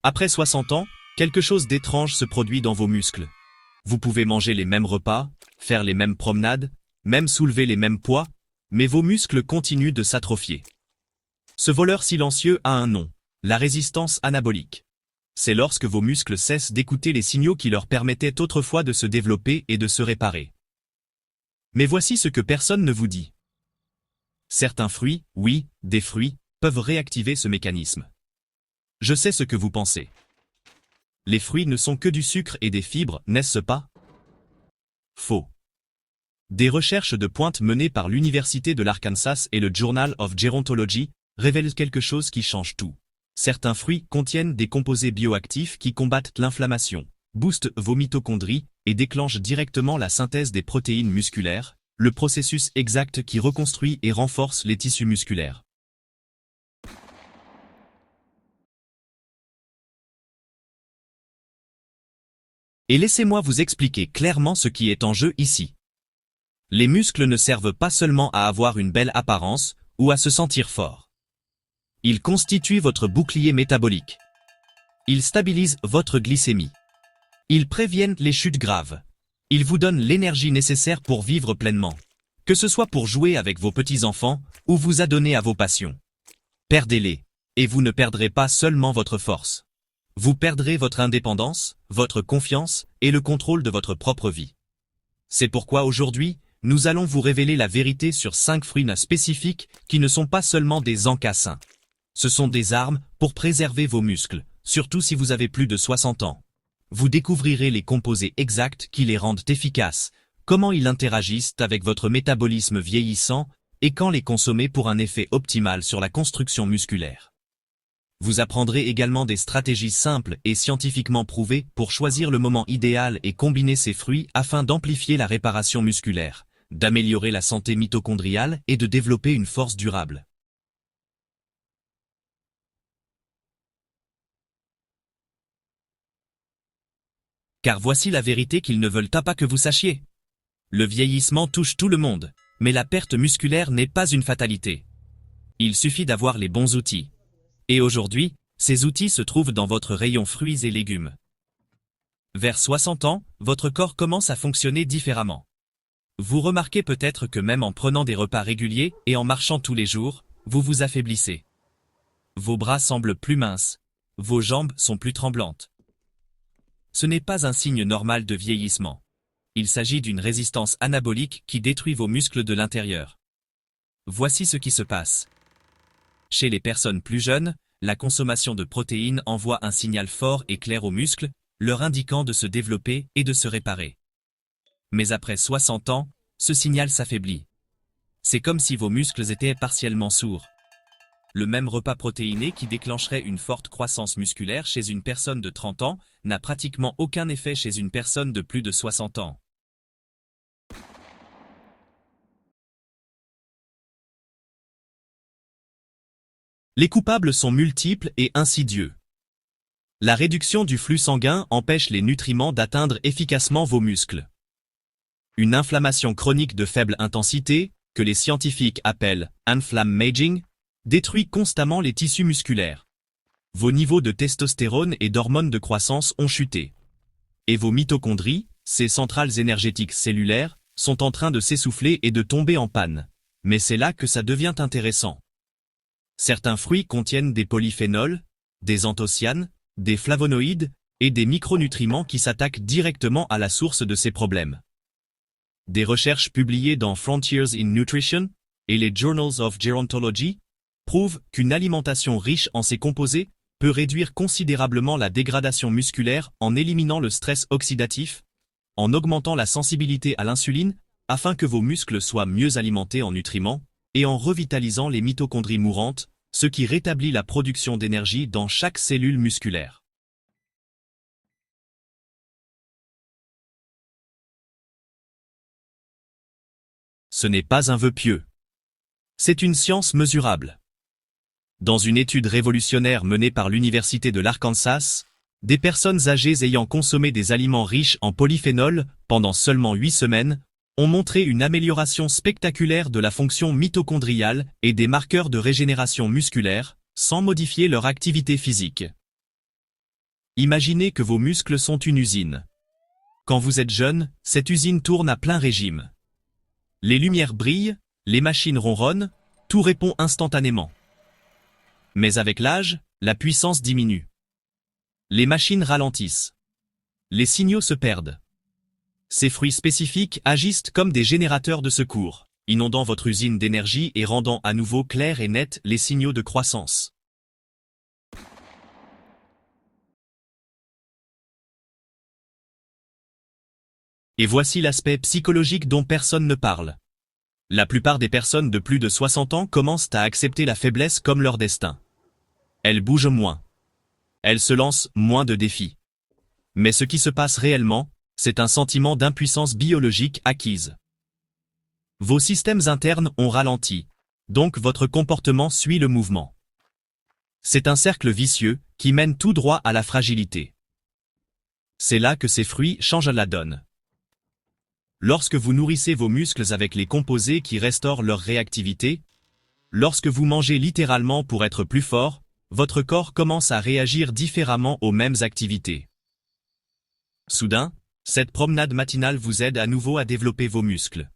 Après 60 ans, quelque chose d'étrange se produit dans vos muscles. Vous pouvez manger les mêmes repas, faire les mêmes promenades, même soulever les mêmes poids, mais vos muscles continuent de s'atrophier. Ce voleur silencieux a un nom, la résistance anabolique. C'est lorsque vos muscles cessent d'écouter les signaux qui leur permettaient autrefois de se développer et de se réparer. Mais voici ce que personne ne vous dit. Certains fruits, oui, des fruits, peuvent réactiver ce mécanisme. Je sais ce que vous pensez. Les fruits ne sont que du sucre et des fibres, n'est-ce pas? Faux. Des recherches de pointe menées par l'Université de l'Arkansas et le Journal of Gerontology révèlent quelque chose qui change tout. Certains fruits contiennent des composés bioactifs qui combattent l'inflammation, boostent vos mitochondries et déclenchent directement la synthèse des protéines musculaires, le processus exact qui reconstruit et renforce les tissus musculaires. Et laissez-moi vous expliquer clairement ce qui est en jeu ici. Les muscles ne servent pas seulement à avoir une belle apparence ou à se sentir fort. Ils constituent votre bouclier métabolique. Ils stabilisent votre glycémie. Ils préviennent les chutes graves. Ils vous donnent l'énergie nécessaire pour vivre pleinement. Que ce soit pour jouer avec vos petits-enfants ou vous adonner à vos passions. Perdez-les, et vous ne perdrez pas seulement votre force. Vous perdrez votre indépendance, votre confiance et le contrôle de votre propre vie. C'est pourquoi aujourd'hui, nous allons vous révéler la vérité sur 5 fruits spécifiques qui ne sont pas seulement des encassins. Ce sont des armes pour préserver vos muscles, surtout si vous avez plus de 60 ans. Vous découvrirez les composés exacts qui les rendent efficaces, comment ils interagissent avec votre métabolisme vieillissant et quand les consommer pour un effet optimal sur la construction musculaire. Vous apprendrez également des stratégies simples et scientifiquement prouvées pour choisir le moment idéal et combiner ces fruits afin d'amplifier la réparation musculaire, d'améliorer la santé mitochondriale et de développer une force durable. Car voici la vérité qu'ils ne veulent pas que vous sachiez. Le vieillissement touche tout le monde, mais la perte musculaire n'est pas une fatalité. Il suffit d'avoir les bons outils. Et aujourd'hui, ces outils se trouvent dans votre rayon fruits et légumes. Vers 60 ans, votre corps commence à fonctionner différemment. Vous remarquez peut-être que même en prenant des repas réguliers et en marchant tous les jours, vous vous affaiblissez. Vos bras semblent plus minces, vos jambes sont plus tremblantes. Ce n'est pas un signe normal de vieillissement. Il s'agit d'une résistance anabolique qui détruit vos muscles de l'intérieur. Voici ce qui se passe. Chez les personnes plus jeunes, la consommation de protéines envoie un signal fort et clair aux muscles, leur indiquant de se développer et de se réparer. Mais après 60 ans, ce signal s'affaiblit. C'est comme si vos muscles étaient partiellement sourds. Le même repas protéiné qui déclencherait une forte croissance musculaire chez une personne de 30 ans n'a pratiquement aucun effet chez une personne de plus de 60 ans. Les coupables sont multiples et insidieux. La réduction du flux sanguin empêche les nutriments d'atteindre efficacement vos muscles. Une inflammation chronique de faible intensité, que les scientifiques appellent « inflammaging », détruit constamment les tissus musculaires. Vos niveaux de testostérone et d'hormones de croissance ont chuté. Et vos mitochondries, ces centrales énergétiques cellulaires, sont en train de s'essouffler et de tomber en panne. Mais c'est là que ça devient intéressant. Certains fruits contiennent des polyphénols, des anthocyanes, des flavonoïdes et des micronutriments qui s'attaquent directement à la source de ces problèmes. Des recherches publiées dans Frontiers in Nutrition et les Journals of Gerontology prouvent qu'une alimentation riche en ces composés peut réduire considérablement la dégradation musculaire en éliminant le stress oxydatif, en augmentant la sensibilité à l'insuline afin que vos muscles soient mieux alimentés en nutriments, et en revitalisant les mitochondries mourantes, ce qui rétablit la production d'énergie dans chaque cellule musculaire. Ce n'est pas un vœu pieux. C'est une science mesurable. Dans une étude révolutionnaire menée par l'Université de l'Arkansas, des personnes âgées ayant consommé des aliments riches en polyphénol pendant seulement 8 semaines ont montré une amélioration spectaculaire de la fonction mitochondriale et des marqueurs de régénération musculaire, sans modifier leur activité physique. Imaginez que vos muscles sont une usine. Quand vous êtes jeune, cette usine tourne à plein régime. Les lumières brillent, les machines ronronnent, tout répond instantanément. Mais avec l'âge, la puissance diminue. Les machines ralentissent. Les signaux se perdent. Ces fruits spécifiques agissent comme des générateurs de secours, inondant votre usine d'énergie et rendant à nouveau clairs et nets les signaux de croissance. Et voici l'aspect psychologique dont personne ne parle. La plupart des personnes de plus de 60 ans commencent à accepter la faiblesse comme leur destin. Elles bougent moins. Elles se lancent moins de défis. Mais ce qui se passe réellement, c'est un sentiment d'impuissance biologique acquise. Vos systèmes internes ont ralenti, donc votre comportement suit le mouvement. C'est un cercle vicieux qui mène tout droit à la fragilité. C'est là que ces fruits changent la donne. Lorsque vous nourrissez vos muscles avec les composés qui restaurent leur réactivité, lorsque vous mangez littéralement pour être plus fort, votre corps commence à réagir différemment aux mêmes activités. Soudain, cette promenade matinale vous aide à nouveau à développer vos muscles.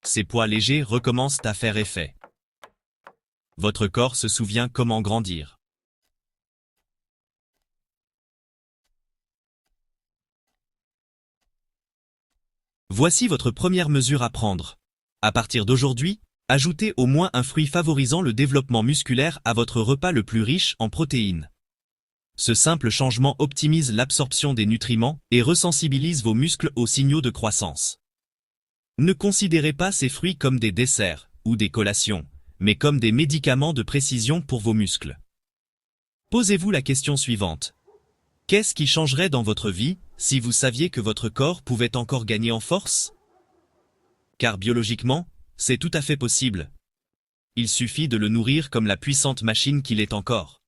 Ces poids légers recommencent à faire effet. Votre corps se souvient comment grandir. Voici votre première mesure à prendre. À partir d'aujourd'hui, ajoutez au moins un fruit favorisant le développement musculaire à votre repas le plus riche en protéines. Ce simple changement optimise l'absorption des nutriments et resensibilise vos muscles aux signaux de croissance. Ne considérez pas ces fruits comme des desserts ou des collations, mais comme des médicaments de précision pour vos muscles. Posez-vous la question suivante. Qu'est-ce qui changerait dans votre vie si vous saviez que votre corps pouvait encore gagner en force? Car biologiquement, c'est tout à fait possible. Il suffit de le nourrir comme la puissante machine qu'il est encore.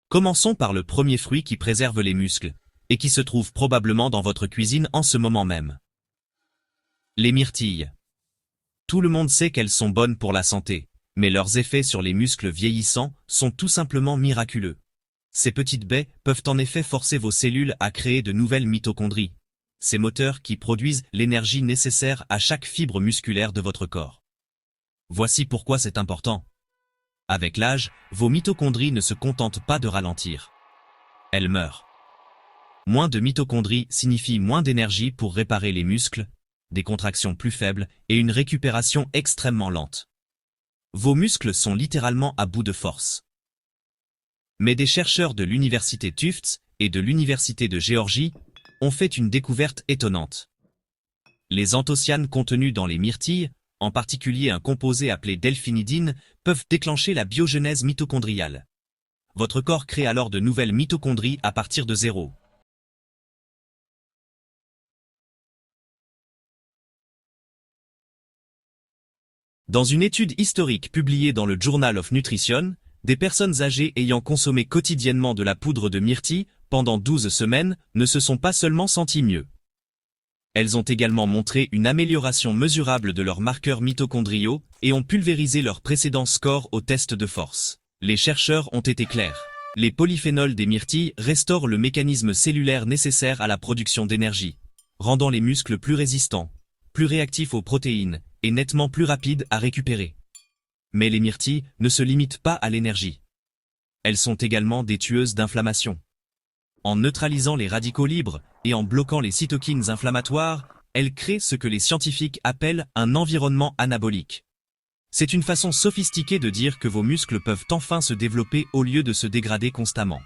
Commençons par le premier fruit qui préserve les muscles, et qui se trouve probablement dans votre cuisine en ce moment même. Les myrtilles. Tout le monde sait qu'elles sont bonnes pour la santé, mais leurs effets sur les muscles vieillissants sont tout simplement miraculeux. Ces petites baies peuvent en effet forcer vos cellules à créer de nouvelles mitochondries, ces moteurs qui produisent l'énergie nécessaire à chaque fibre musculaire de votre corps. Voici pourquoi c'est important. Avec l'âge, vos mitochondries ne se contentent pas de ralentir. Elles meurent. Moins de mitochondries signifie moins d'énergie pour réparer les muscles, des contractions plus faibles et une récupération extrêmement lente. Vos muscles sont littéralement à bout de force. Mais des chercheurs de l'université Tufts et de l'université de Géorgie ont fait une découverte étonnante. Les anthocyanes contenus dans les myrtilles, en particulier un composé appelé delphinidine, peuvent déclencher la biogenèse mitochondriale. Votre corps crée alors de nouvelles mitochondries à partir de zéro. Dans une étude historique publiée dans le Journal of Nutrition, des personnes âgées ayant consommé quotidiennement de la poudre de myrtille pendant 12 semaines ne se sont pas seulement senties mieux. Elles ont également montré une amélioration mesurable de leurs marqueurs mitochondriaux et ont pulvérisé leurs précédents scores au test de force. Les chercheurs ont été clairs. Les polyphénols des myrtilles restaurent le mécanisme cellulaire nécessaire à la production d'énergie, rendant les muscles plus résistants, plus réactifs aux protéines et nettement plus rapides à récupérer. Mais les myrtilles ne se limitent pas à l'énergie. Elles sont également des tueuses d'inflammation. En neutralisant les radicaux libres et en bloquant les cytokines inflammatoires, elles créent ce que les scientifiques appellent un environnement anabolique. C'est une façon sophistiquée de dire que vos muscles peuvent enfin se développer au lieu de se dégrader constamment.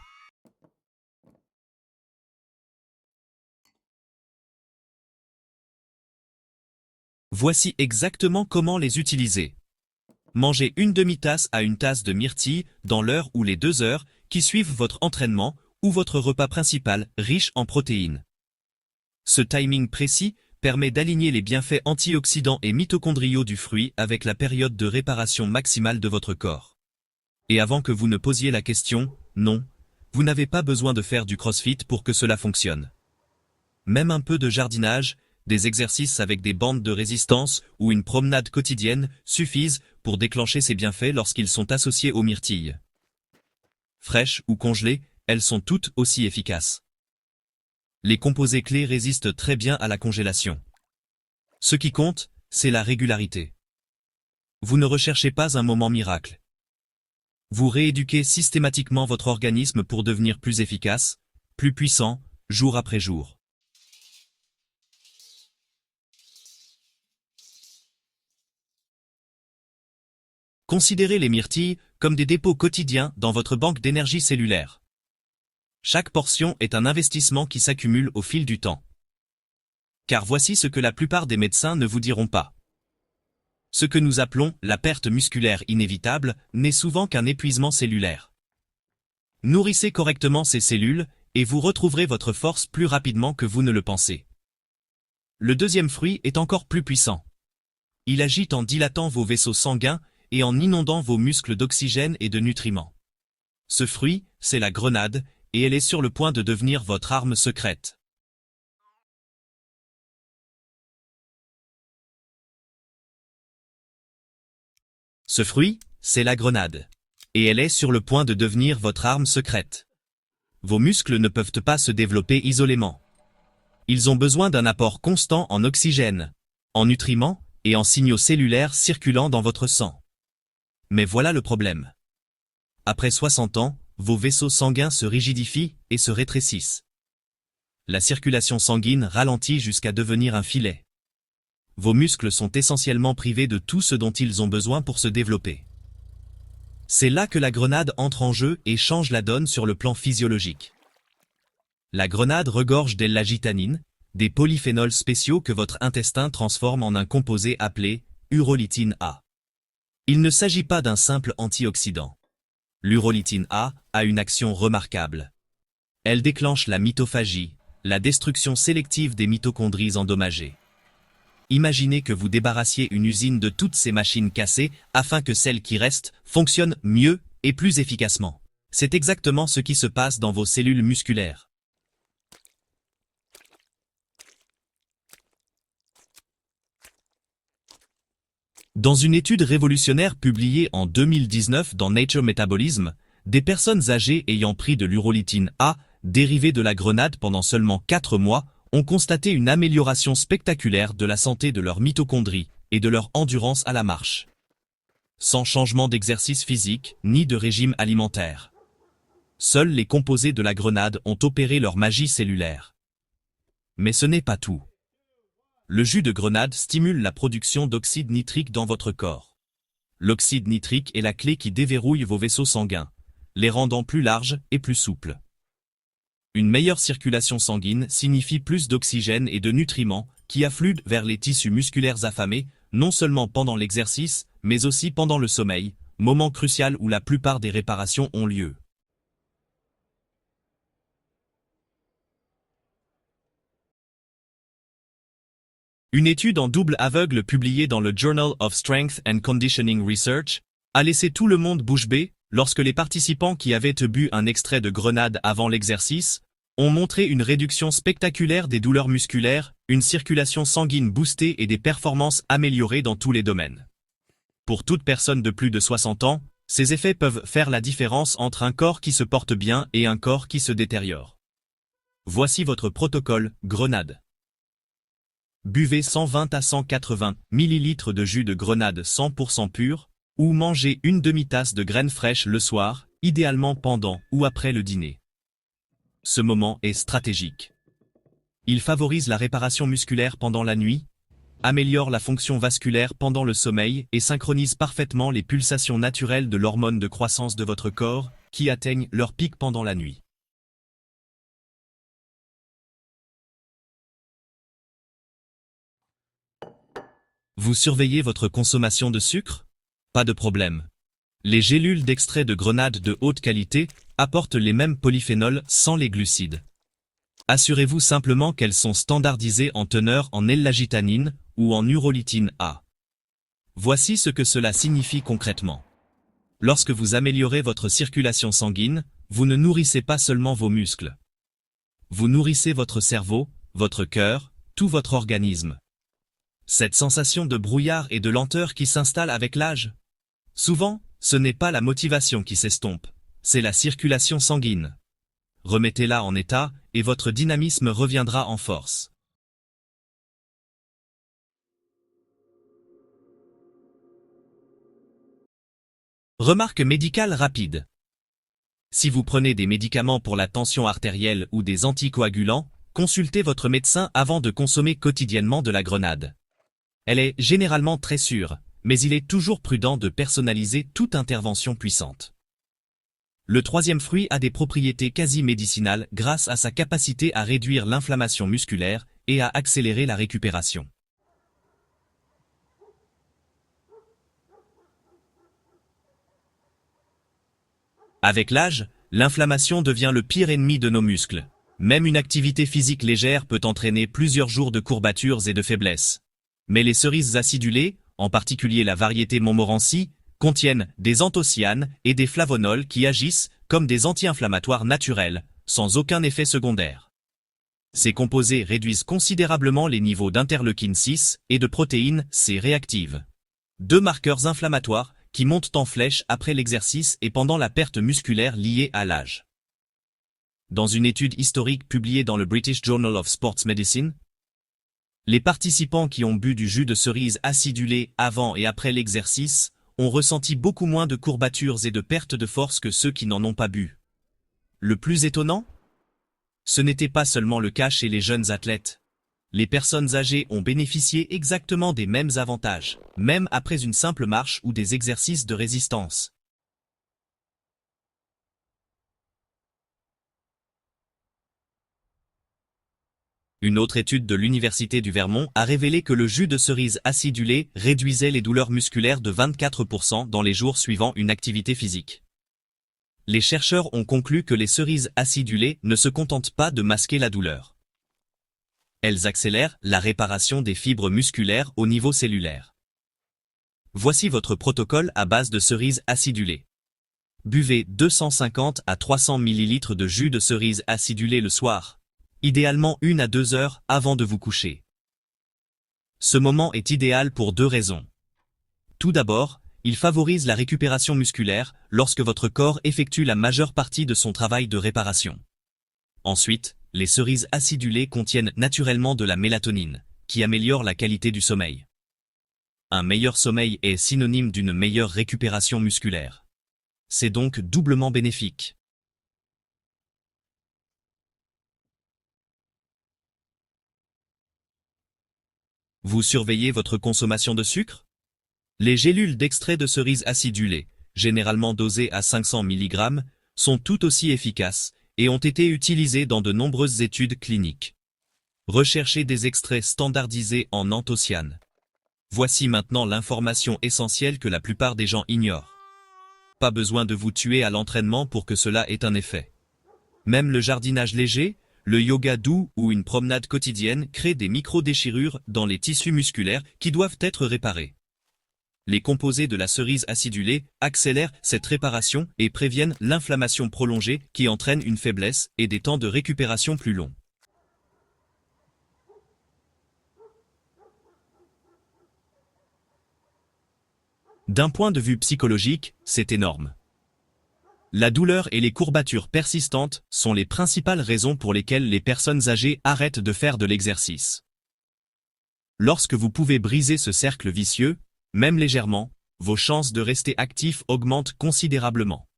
Voici exactement comment les utiliser. Mangez une demi-tasse à une tasse de myrtille dans l'heure ou les 2 heures qui suivent votre entraînement ou votre repas principal riche en protéines. Ce timing précis permet d'aligner les bienfaits antioxydants et mitochondriaux du fruit avec la période de réparation maximale de votre corps. Et avant que vous ne posiez la question, non, vous n'avez pas besoin de faire du crossfit pour que cela fonctionne. Même un peu de jardinage, des exercices avec des bandes de résistance ou une promenade quotidienne suffisent pour déclencher ces bienfaits lorsqu'ils sont associés aux myrtilles. Fraîches ou congelées, elles sont toutes aussi efficaces. Les composés clés résistent très bien à la congélation. Ce qui compte, c'est la régularité. Vous ne recherchez pas un moment miracle. Vous rééduquez systématiquement votre organisme pour devenir plus efficace, plus puissant, jour après jour. Considérez les myrtilles comme des dépôts quotidiens dans votre banque d'énergie cellulaire. Chaque portion est un investissement qui s'accumule au fil du temps. Car voici ce que la plupart des médecins ne vous diront pas. Ce que nous appelons la perte musculaire inévitable n'est souvent qu'un épuisement cellulaire. Nourrissez correctement ces cellules et vous retrouverez votre force plus rapidement que vous ne le pensez. Le deuxième fruit est encore plus puissant. Il agit en dilatant vos vaisseaux sanguins et en inondant vos muscles d'oxygène et de nutriments. Ce fruit, c'est la grenade, et elle est sur le point de devenir votre arme secrète. Ce fruit, c'est la grenade. Et elle est sur le point de devenir votre arme secrète. Vos muscles ne peuvent pas se développer isolément. Ils ont besoin d'un apport constant en oxygène, en nutriments et en signaux cellulaires circulant dans votre sang. Mais voilà le problème. Après 60 ans, vos vaisseaux sanguins se rigidifient et se rétrécissent. La circulation sanguine ralentit jusqu'à devenir un filet. Vos muscles sont essentiellement privés de tout ce dont ils ont besoin pour se développer. C'est là que la grenade entre en jeu et change la donne sur le plan physiologique. La grenade regorge d'L-agitanine, des polyphénols spéciaux que votre intestin transforme en un composé appelé urolitine A. Il ne s'agit pas d'un simple antioxydant. L'urolitine A a une action remarquable. Elle déclenche la mitophagie, la destruction sélective des mitochondries endommagées. Imaginez que vous débarrassiez une usine de toutes ces machines cassées afin que celles qui restent fonctionnent mieux et plus efficacement. C'est exactement ce qui se passe dans vos cellules musculaires. Dans une étude révolutionnaire publiée en 2019 dans Nature Metabolism, des personnes âgées ayant pris de l'urolitine A, dérivée de la grenade pendant seulement 4 mois, ont constaté une amélioration spectaculaire de la santé de leurs mitochondries et de leur endurance à la marche. Sans changement d'exercice physique ni de régime alimentaire. Seuls les composés de la grenade ont opéré leur magie cellulaire. Mais ce n'est pas tout. Le jus de grenade stimule la production d'oxyde nitrique dans votre corps. L'oxyde nitrique est la clé qui déverrouille vos vaisseaux sanguins, les rendant plus larges et plus souples. Une meilleure circulation sanguine signifie plus d'oxygène et de nutriments qui affluent vers les tissus musculaires affamés, non seulement pendant l'exercice, mais aussi pendant le sommeil, moment crucial où la plupart des réparations ont lieu. Une étude en double aveugle publiée dans le Journal of Strength and Conditioning Research a laissé tout le monde bouche bée lorsque les participants qui avaient bu un extrait de grenade avant l'exercice ont montré une réduction spectaculaire des douleurs musculaires, une circulation sanguine boostée et des performances améliorées dans tous les domaines. Pour toute personne de plus de 60 ans, ces effets peuvent faire la différence entre un corps qui se porte bien et un corps qui se détériore. Voici votre protocole grenade. Buvez 120 à 180 ml de jus de grenade 100% pur, ou mangez une demi-tasse de graines fraîches le soir, idéalement pendant ou après le dîner. Ce moment est stratégique. Il favorise la réparation musculaire pendant la nuit, améliore la fonction vasculaire pendant le sommeil et synchronise parfaitement les pulsations naturelles de l'hormone de croissance de votre corps, qui atteignent leur pic pendant la nuit. Vous surveillez votre consommation de sucre? Pas de problème. Les gélules d'extrait de grenade de haute qualité apportent les mêmes polyphénols sans les glucides. Assurez-vous simplement qu'elles sont standardisées en teneur en L-agitanine ou en urolitine A. Voici ce que cela signifie concrètement. Lorsque vous améliorez votre circulation sanguine, vous ne nourrissez pas seulement vos muscles. Vous nourrissez votre cerveau, votre cœur, tout votre organisme. Cette sensation de brouillard et de lenteur qui s'installe avec l'âge? Souvent, ce n'est pas la motivation qui s'estompe, c'est la circulation sanguine. Remettez-la en état, et votre dynamisme reviendra en force. Remarque médicale rapide. Si vous prenez des médicaments pour la tension artérielle ou des anticoagulants, consultez votre médecin avant de consommer quotidiennement de la grenade. Elle est généralement très sûre, mais il est toujours prudent de personnaliser toute intervention puissante. Le troisième fruit a des propriétés quasi médicinales grâce à sa capacité à réduire l'inflammation musculaire et à accélérer la récupération. Avec l'âge, l'inflammation devient le pire ennemi de nos muscles. Même une activité physique légère peut entraîner plusieurs jours de courbatures et de faiblesse. Mais les cerises acidulées, en particulier la variété Montmorency, contiennent des anthocyanes et des flavonols qui agissent comme des anti-inflammatoires naturels, sans aucun effet secondaire. Ces composés réduisent considérablement les niveaux d'interleukine 6 et de protéines C réactives. Deux marqueurs inflammatoires qui montent en flèche après l'exercice et pendant la perte musculaire liée à l'âge. Dans une étude historique publiée dans le British Journal of Sports Medicine, les participants qui ont bu du jus de cerise acidulé avant et après l'exercice ont ressenti beaucoup moins de courbatures et de perte de force que ceux qui n'en ont pas bu. Le plus étonnant? Ce n'était pas seulement le cas chez les jeunes athlètes. Les personnes âgées ont bénéficié exactement des mêmes avantages, même après une simple marche ou des exercices de résistance. Une autre étude de l'Université du Vermont a révélé que le jus de cerise acidulé réduisait les douleurs musculaires de 24% dans les jours suivant une activité physique. Les chercheurs ont conclu que les cerises acidulées ne se contentent pas de masquer la douleur. Elles accélèrent la réparation des fibres musculaires au niveau cellulaire. Voici votre protocole à base de cerises acidulées. Buvez 250 à 300 ml de jus de cerise acidulé le soir, idéalement 1 à 2 heures avant de vous coucher. Ce moment est idéal pour deux raisons. Tout d'abord, il favorise la récupération musculaire lorsque votre corps effectue la majeure partie de son travail de réparation. Ensuite, les cerises acidulées contiennent naturellement de la mélatonine, qui améliore la qualité du sommeil. Un meilleur sommeil est synonyme d'une meilleure récupération musculaire. C'est donc doublement bénéfique. Vous surveillez votre consommation de sucre? Les gélules d'extrait de cerise acidulée, généralement dosées à 500 mg, sont tout aussi efficaces et ont été utilisées dans de nombreuses études cliniques. Recherchez des extraits standardisés en anthocyanes. Voici maintenant l'information essentielle que la plupart des gens ignorent. Pas besoin de vous tuer à l'entraînement pour que cela ait un effet. Même le jardinage léger, le yoga doux ou une promenade quotidienne créent des micro-déchirures dans les tissus musculaires qui doivent être réparés. Les composés de la cerise acidulée accélèrent cette réparation et préviennent l'inflammation prolongée qui entraîne une faiblesse et des temps de récupération plus longs. D'un point de vue psychologique, c'est énorme. La douleur et les courbatures persistantes sont les principales raisons pour lesquelles les personnes âgées arrêtent de faire de l'exercice. Lorsque vous pouvez briser ce cercle vicieux, même légèrement, vos chances de rester actif augmentent considérablement.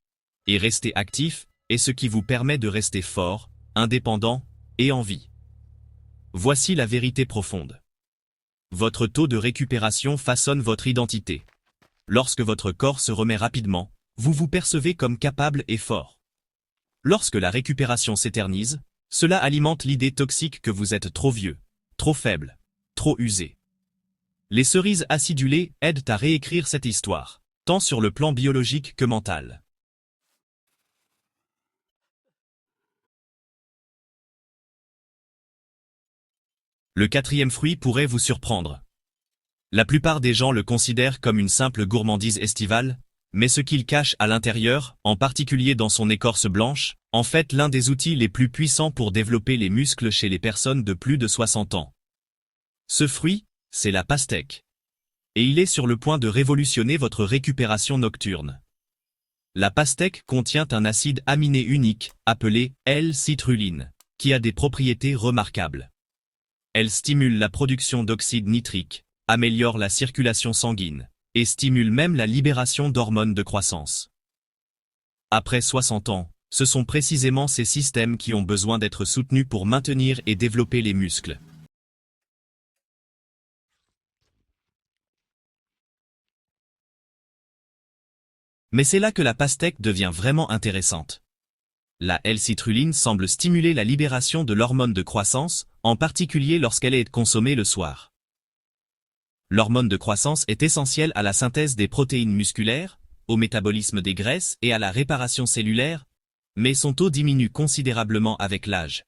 Et rester actif est ce qui vous permet de rester fort, indépendant et en vie. Voici la vérité profonde. Votre taux de récupération façonne votre identité. Lorsque votre corps se remet rapidement, vous vous percevez comme capable et fort. Lorsque la récupération s'éternise, cela alimente l'idée toxique que vous êtes trop vieux, trop faible, trop usé. Les cerises acidulées aident à réécrire cette histoire, tant sur le plan biologique que mental. Le quatrième fruit pourrait vous surprendre. La plupart des gens le considèrent comme une simple gourmandise estivale, mais ce qu'il cache à l'intérieur, en particulier dans son écorce blanche, en fait l'un des outils les plus puissants pour développer les muscles chez les personnes de plus de 60 ans. Ce fruit, c'est la pastèque. Et il est sur le point de révolutionner votre récupération nocturne. La pastèque contient un acide aminé unique, appelé L-citrulline, qui a des propriétés remarquables. Elle stimule la production d'oxyde nitrique, améliore la circulation sanguine, et stimule même la libération d'hormones de croissance. Après 60 ans, ce sont précisément ces systèmes qui ont besoin d'être soutenus pour maintenir et développer les muscles. Mais c'est là que la pastèque devient vraiment intéressante. La L-citrulline semble stimuler la libération de l'hormone de croissance, en particulier lorsqu'elle est consommée le soir. L'hormone de croissance est essentielle à la synthèse des protéines musculaires, au métabolisme des graisses et à la réparation cellulaire, mais son taux diminue considérablement avec l'âge.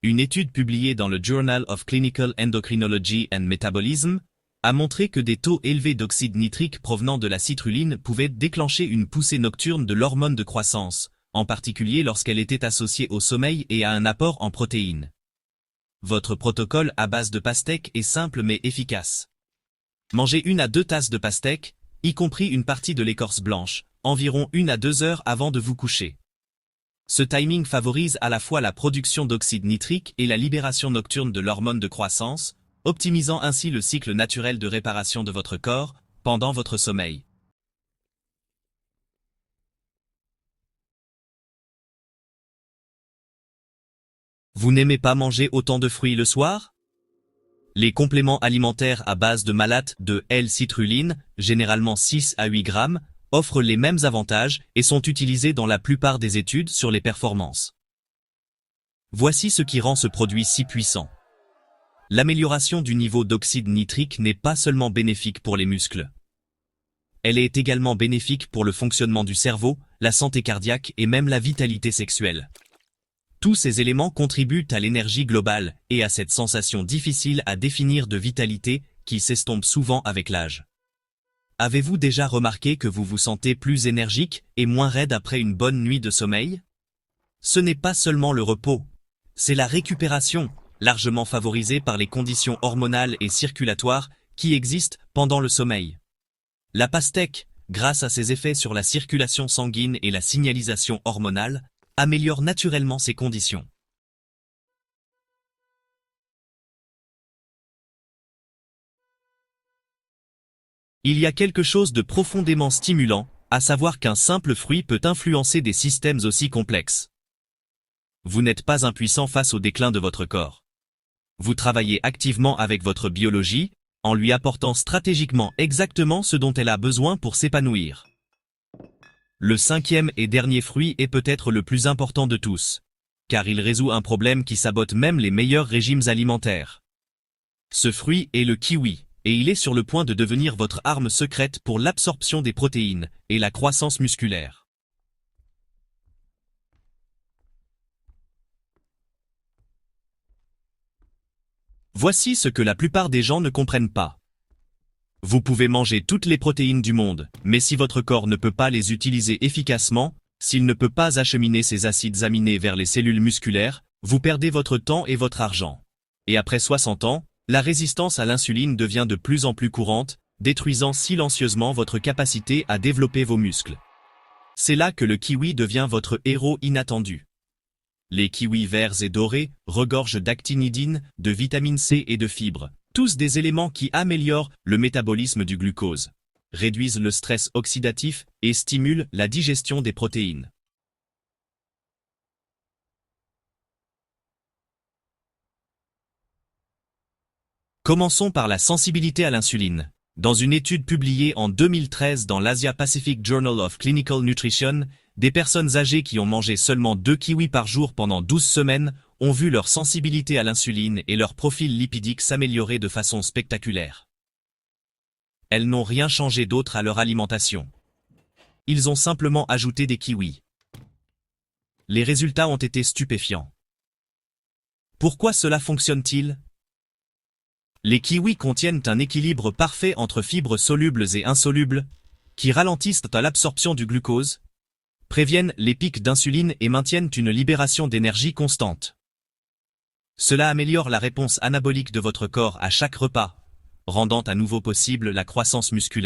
Une étude publiée dans le Journal of Clinical Endocrinology and Metabolism a montré que des taux élevés d'oxyde nitrique provenant de la citrulline pouvaient déclencher une poussée nocturne de l'hormone de croissance, en particulier lorsqu'elle était associée au sommeil et à un apport en protéines. Votre protocole à base de pastèque est simple mais efficace. Mangez 1 à 2 tasses de pastèque, y compris une partie de l'écorce blanche, environ 1 à 2 heures avant de vous coucher. Ce timing favorise à la fois la production d'oxyde nitrique et la libération nocturne de l'hormone de croissance, optimisant ainsi le cycle naturel de réparation de votre corps pendant votre sommeil. Vous n'aimez pas manger autant de fruits le soir? Les compléments alimentaires à base de malates de L-citrulline, généralement 6 à 8 grammes, offrent les mêmes avantages et sont utilisés dans la plupart des études sur les performances. Voici ce qui rend ce produit si puissant. L'amélioration du niveau d'oxyde nitrique n'est pas seulement bénéfique pour les muscles. Elle est également bénéfique pour le fonctionnement du cerveau, la santé cardiaque et même la vitalité sexuelle. Tous ces éléments contribuent à l'énergie globale et à cette sensation difficile à définir de vitalité qui s'estompe souvent avec l'âge. Avez-vous déjà remarqué que vous vous sentez plus énergique et moins raide après une bonne nuit de sommeil? Ce n'est pas seulement le repos, c'est la récupération, largement favorisée par les conditions hormonales et circulatoires qui existent pendant le sommeil. La pastèque, grâce à ses effets sur la circulation sanguine et la signalisation hormonale, améliore naturellement ces conditions. Il y a quelque chose de profondément stimulant, à savoir qu'un simple fruit peut influencer des systèmes aussi complexes. Vous n'êtes pas impuissant face au déclin de votre corps. Vous travaillez activement avec votre biologie, en lui apportant stratégiquement exactement ce dont elle a besoin pour s'épanouir. Le 5e et dernier fruit est peut-être le plus important de tous, car il résout un problème qui sabote même les meilleurs régimes alimentaires. Ce fruit est le kiwi, et il est sur le point de devenir votre arme secrète pour l'absorption des protéines et la croissance musculaire. Voici ce que la plupart des gens ne comprennent pas. Vous pouvez manger toutes les protéines du monde, mais si votre corps ne peut pas les utiliser efficacement, s'il ne peut pas acheminer ces acides aminés vers les cellules musculaires, vous perdez votre temps et votre argent. Et après 60 ans, la résistance à l'insuline devient de plus en plus courante, détruisant silencieusement votre capacité à développer vos muscles. C'est là que le kiwi devient votre héros inattendu. Les kiwis verts et dorés regorgent d'actinidine, de vitamine C et de fibres, tous des éléments qui améliorent le métabolisme du glucose, réduisent le stress oxydatif et stimulent la digestion des protéines. Commençons par la sensibilité à l'insuline. Dans une étude publiée en 2013 dans l'Asia Pacific Journal of Clinical Nutrition, des personnes âgées qui ont mangé seulement 2 kiwis par jour pendant 12 semaines ont vu leur sensibilité à l'insuline et leur profil lipidique s'améliorer de façon spectaculaire. Elles n'ont rien changé d'autre à leur alimentation. Ils ont simplement ajouté des kiwis. Les résultats ont été stupéfiants. Pourquoi cela fonctionne-t-il? Les kiwis contiennent un équilibre parfait entre fibres solubles et insolubles, qui ralentissent l'absorption du glucose, préviennent les pics d'insuline et maintiennent une libération d'énergie constante. Cela améliore la réponse anabolique de votre corps à chaque repas, rendant à nouveau possible la croissance musculaire.